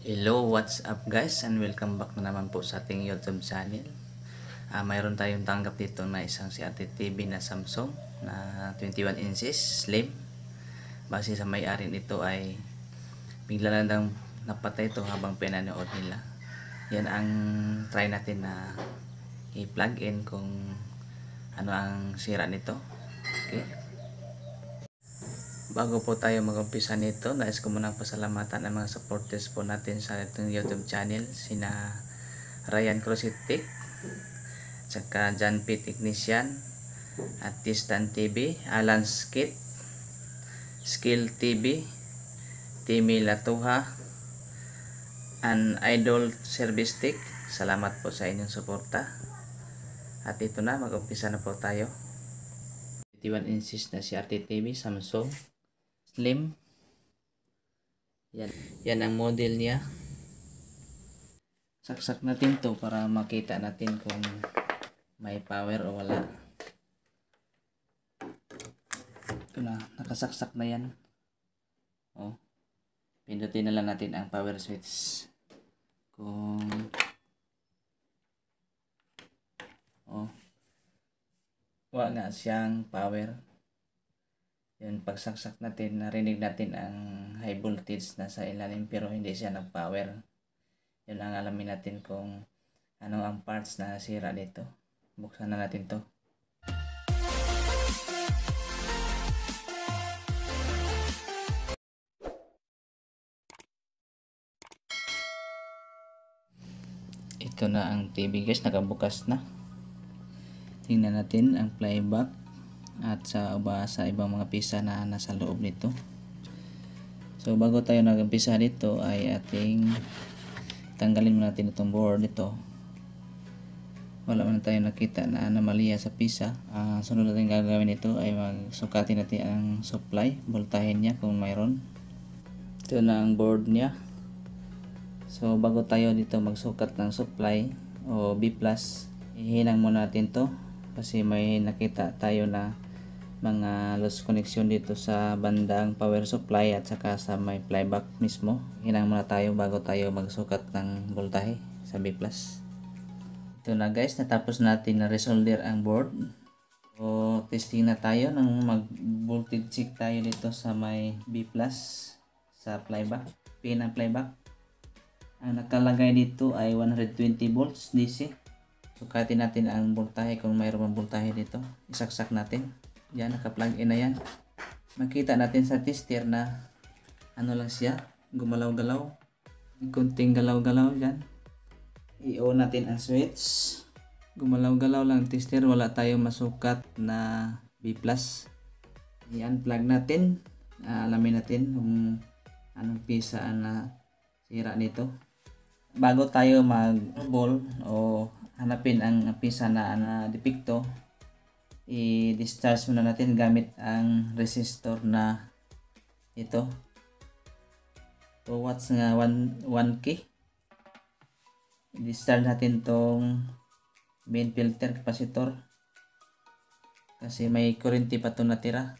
Hello, what's up guys, and welcome back na naman po sa ating YouTube channel. Mayroon tayong tanggap dito na isang CRT TV na Samsung na 21 inches slim. Base sa may-ari nito ay bigla na lang napatay ito habang pinanood nila. Yan ang try natin na i-plug in kung ano ang sira nito. Okay. Bago po tayo mag-umpisa nito, nais ko munang pasalamatan ang mga supporters po natin sa ating YouTube channel, sina Ryan Crositic, tsaka John P. Technician, at Tistan TV, Alan Skit, Skill TV, Timmy Latuha, and Idol Service Tech. Salamat po sa inyong suporta. At ito na, mag-umpisa na po tayo. 21 inches na CRT TV Samsung Slim. Yan ang model niya. Saksak natin to para makita natin kung may power o wala. Ito na, nakasaksak na yan. Pindutin na lang natin ang power switch. Kung wala nga siyang power. Yun, pagsaksak natin, narinig natin ang high voltage na sa ilalim pero hindi siya nag-power. Yun ang alamin natin kung ano ang parts na nasira dito. Buksan na natin to. Ito na ang TV guys, nakabukas na. Tingnan natin ang playback at sa ibang mga pisa na nasa loob nito. So bago tayo nag-umpisa dito ay ating tanggalin muna natin itong board nito. Wala man tayo nakita na anomalya sa pisa. Sunod natin gagawin ito ay magsukatin natin ang supply, voltahe niya kung mayroon. Ito na ang board niya. So bago tayo dito magsukat ng supply o B+, ihinang muna natin to kasi may nakita tayo na mga loose connection dito sa bandang power supply at saka sa may playback mismo. Hinang muna tayo bago tayo magsukat ng voltahe sa B+. Ito na guys, natapos natin na resolder ang board. So testing na tayo nang mag voltage check tayo dito sa may B+ sa playback, pin ng playback. Ang nakalagay dito ay 120 volts DC. Sukatin natin ang voltahe kung mayroong voltahe dito. Isaksak natin. Yan, naka-plug in na yan. Makita natin sa tester na ano lang siya, gumalaw-galaw. Kunting galaw-galaw yan. I-on natin ang switch. Gumalaw-galaw lang tester, wala tayong masukat na B+. I-unplug natin. Alamin natin kung anong pisa na sira nito. Bago tayo mag-ball o hanapin ang pisa na depekto, i-discharge muna natin gamit ang resistor na ito. 2 watts nga 1K. I-discharge natin tong main filter capacitor kasi may kurente pa ito natira.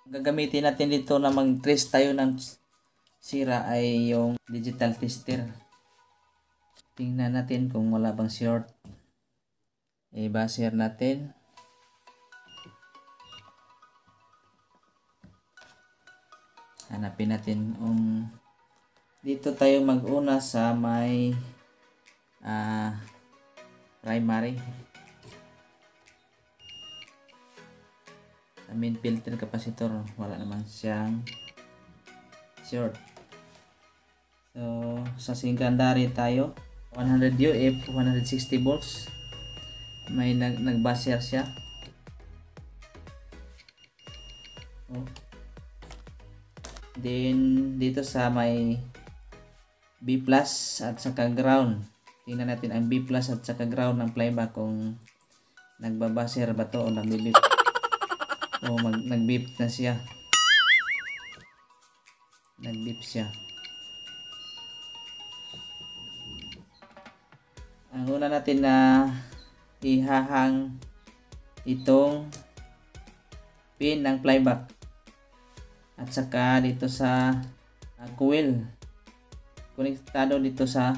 Gagamitin natin dito na mag-trace tayo ng sira ay yung digital tester. Tingnan natin kung wala bang short. I-buzzer natin. Hanapin natin dito tayo mag-una sa may primary. Sa main filter capacitor, wala naman siyang short. So sa secondary tayo, 100 UF, 160 volts. May nag-buzzer siya. Then dito sa may B+ at saka ground. Tingnan natin ang B+ at saka ground ng playback kung nagbabuzzer ba to o nag-beep. O nag-beep na siya. Nag-beep siya. Ang una natin na ihahang itong pin ng playback at saka dito sa coil konektado dito sa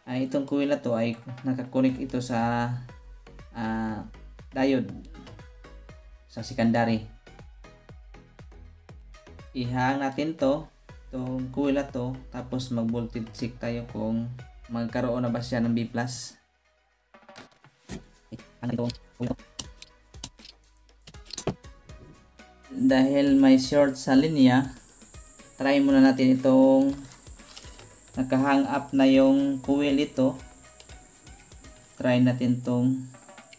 itong coil na to ay nakakonect ito sa diode sa secondary. Ihang natin itong coil na to, tapos mag voltage check tayo kung magkaroon na ba siya ng B+. Dahil may short sa linya, try muna natin itong nakahang up na yung coil ito. Try natin itong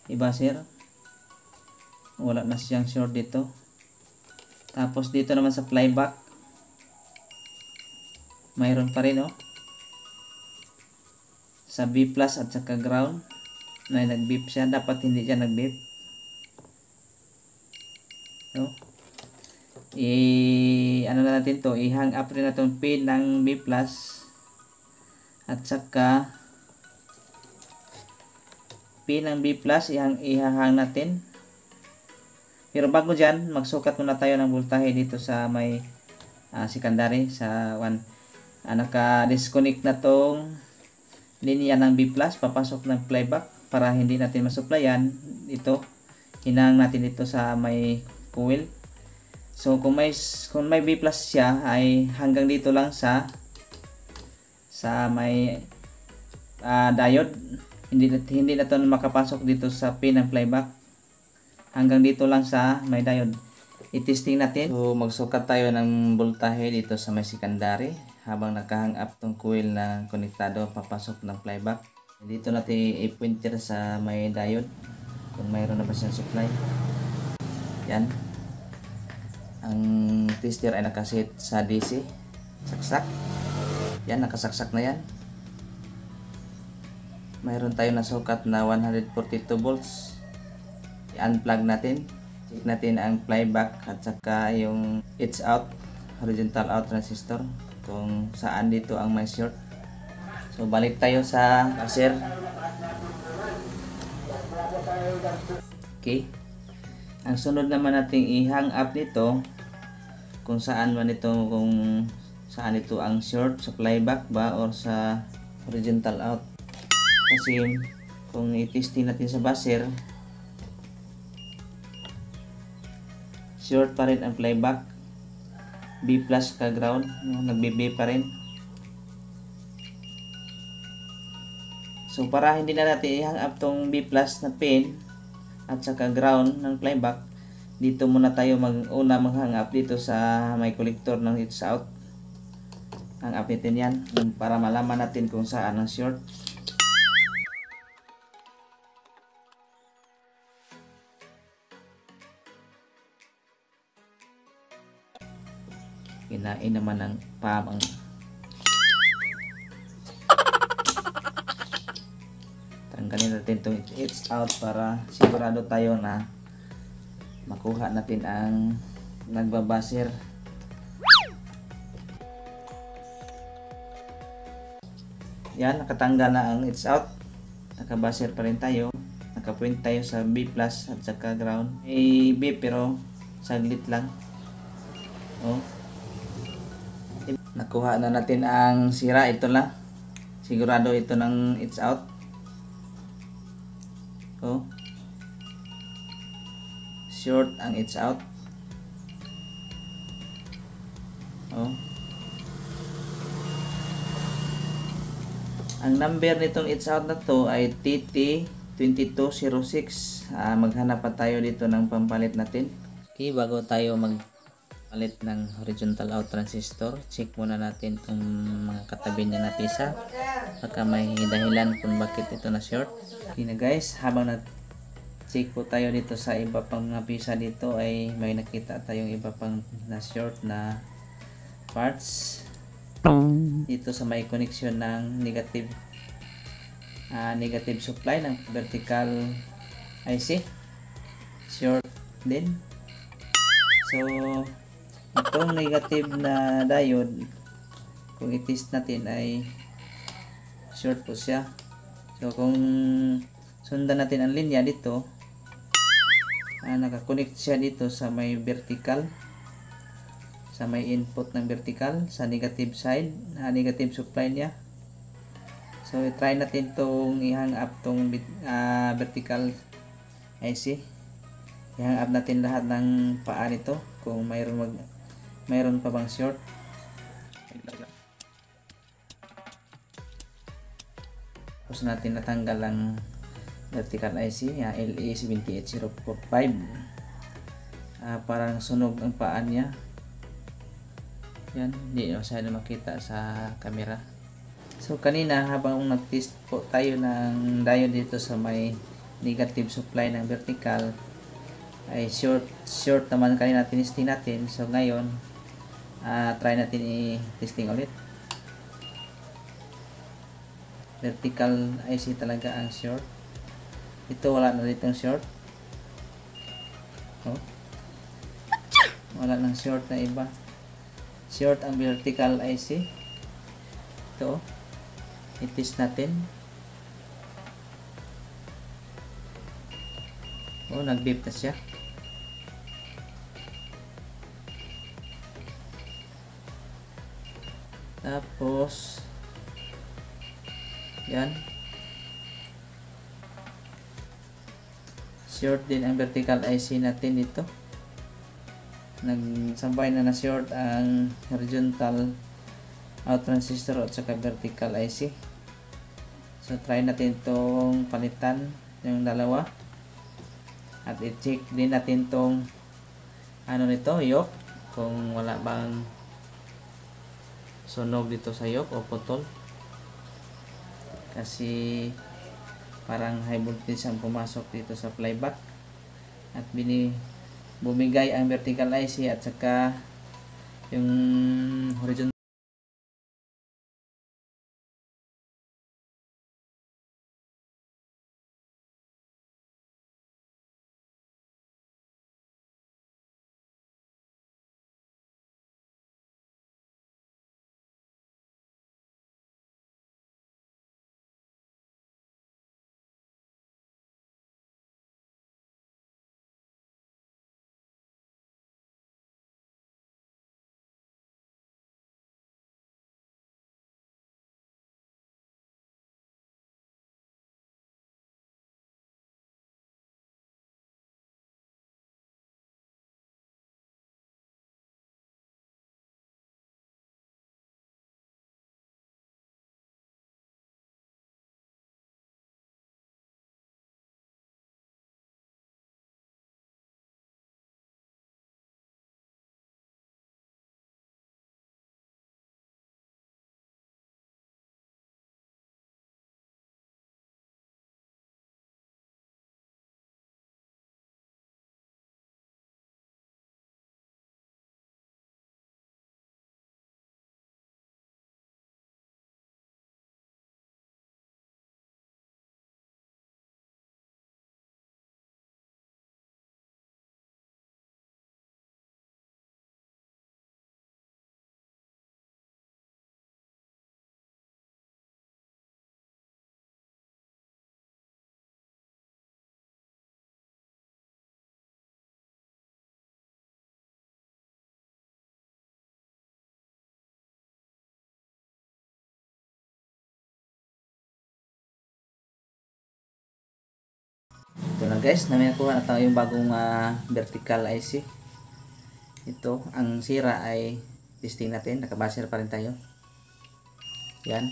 i-buzzer. Wala na siyang short dito. Tapos dito naman sa flyback, mayroon pa rin sa B+ at saka ground na nag-beep siya. Dapat hindi siya nag-beep. Ano na natin to, i-hang up rin na itong pin ng B+ at saka pin ng B+, ihahang natin. Pero bago dyan, magsukat muna tayo ng voltahe dito sa may secondary sa 1. Naka-disconnect na tong linya ng B+, papasok ng flyback para hindi natin masuplayan ito. Hinahang natin dito sa may coil. So kung may B+ siya ay hanggang dito lang sa may diode. Hindi na ito makapasok dito sa pin ng flyback. Hanggang dito lang sa may diode. I-testing natin. So magsukat tayo ng voltahe dito sa may secondary habang nakahang up tong coil na konektado papasok ng flyback. Dito natin i-pointer sa may diode kung mayroon na ba siyang supply. Yan. Ang tester ay nakaset sa DC. Saksak. Yan, nakasaksak na yan. Mayroon tayo na sukat na 142 volts. I-unplug natin. Check natin ang flyback at saka yung it's out, horizontal out transistor, kung saan dito ang may short. So balik tayo sa buzzer. Okay. Ang sunod naman nating i-hang up nito kung saan ito ang short, sa flyback ba or sa horizontal out. Kasi kung i-testing natin sa buzzer, short pa rin ang flyback, B+ ka ground, nagbe-B pa rin. So para hindi na natin i-hang up tong B+ na pin at saka ground ng flyback, dito muna tayo mag-hang up dito sa may collector ng it's out. Hang up natin yan para malaman natin kung saan ang short. Kinain naman ng pamang. Tanggalin natin itong it's out para sigurado tayo na makuha natin ang nagbabuzzer. Yan, nakatanggal na ang it's out. Nakabuzzer pa rin tayo. Nakapoint tayo sa B+ at saka ground. May B pero saglit lang. Nakuha na natin ang sira. Ito lang. Sigurado ito ng it's out. Short ang it's out. Ang number nitong it's out na to ay TT2206. Maghanap pa tayo dito ng pampalit natin. Okay, bago tayo magpalit ng horizontal out transistor, check muna natin kung mga katabi niya na pisa. Baka may dahilan kung bakit ito na short. Okay na guys, habang check po tayo dito sa iba pang mga pisa dito, ay may nakita tayong iba pang na short na parts dito sa may connection ng negative supply ng vertical IC. Short din. So itong negative na diode, kung i-test natin ay short po siya. So kung sundan natin ang linya dito, nakakonect siya dito sa may vertical. sa may input ng vertical sa negative side, negative supply niya. So i-try natin tong i-hang up tong vertical IC. I-hang up natin lahat ng paa nito kung mayroon pa bang short. Tapos natin natanggal ang vertical IC, LE78045. Parang sunog ang paa niya. Yan, hindi masyado makita sa camera. So kanina habang nag-test po tayo ng diode dito sa may negative supply ng vertical, ay short naman kanina tinisting natin. So ngayon try natin i-testing ulit. Vertical IC talaga ang short. Ito wala na ditong short. Wala nang short na iba. Short ang vertical IC. Ito i-test natin. Nag-beep na siya. Tapos yan, short din ang vertical IC natin dito. Nagsambay na short ang horizontal out transistor at saka vertical IC. So try natin itong palitan yung dalawa at i-check din natin itong nito, yoke, kung wala bang sunog dito sa yoke o putol, kasi parang high voltage ang pumasok dito sa flyback at bumigay ang vertical IC at saka yung horizontal. Ito na guys, nakuha na tayo yung bagong vertical IC. Ito, ang sira ay testing natin, nakabaser pa rin tayo. Yan,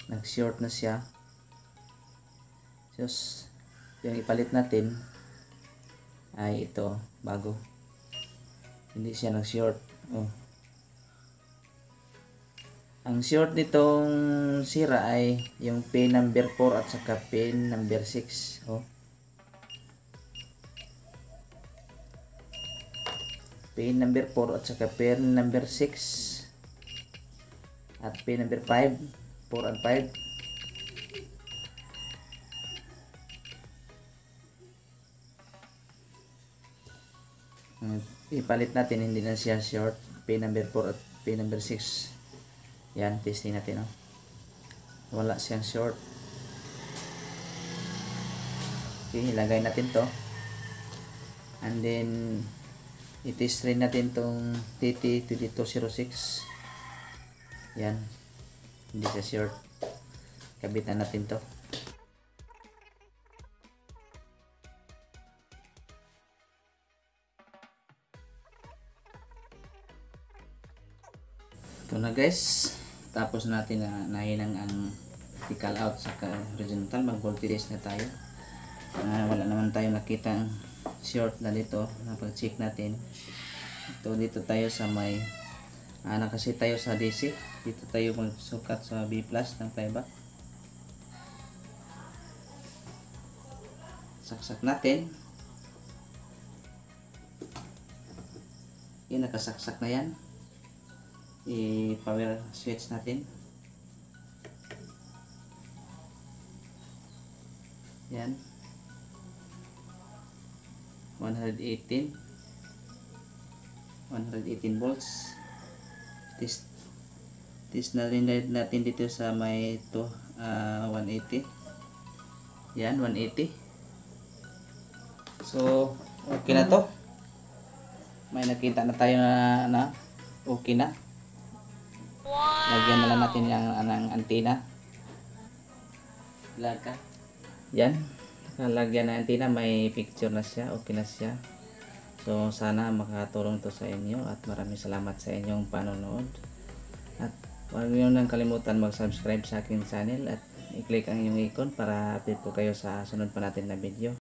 nag-short na siya. Just yung ipalit natin ay ito, bago. Hindi siya nag-short. Ang short nitong sira ay yung pin number 4 at saka pin number 6. Pin number 4 at saka pin number 6 at pin number 5, 4 and 5. Ipalit natin, hindi na siya short. Pin number 4 at pin number 6. Yan, testing natin. Wala siyang short. Okay, ilagay natin to. And then I-test rin natin tong TT2206. Yan, hindi siya short. Kabitan natin to. Ito na guys, tapos natin na nahinang ang vertical out sa horizontal. Mag voltage na tayo. Wala naman tayo nakita ang short na dito. Napag check natin ito, dito tayo sa may kasi tayo sa DC. Dito tayo magsukat sa B+ ng playback. Saksak natin. Yan, nakasaksak na yan. I-power switch natin. Yan. 118 volts. Test na rin natin dito sa may 180. Yan, 180. So, okay na to. May nakita na tayo na okay na. Lagyan na lang natin ang antenna. Lagka. Yan. Nakalagyan na antenna, may picture na siya. Okay na siya. So sana makatulong to sa inyo at maraming salamat sa inyong panonood. At huwag niyo nang kalimutan mag-subscribe sa aking channel at i-click ang inyong icon para update po kayo sa sunod pa natin na video.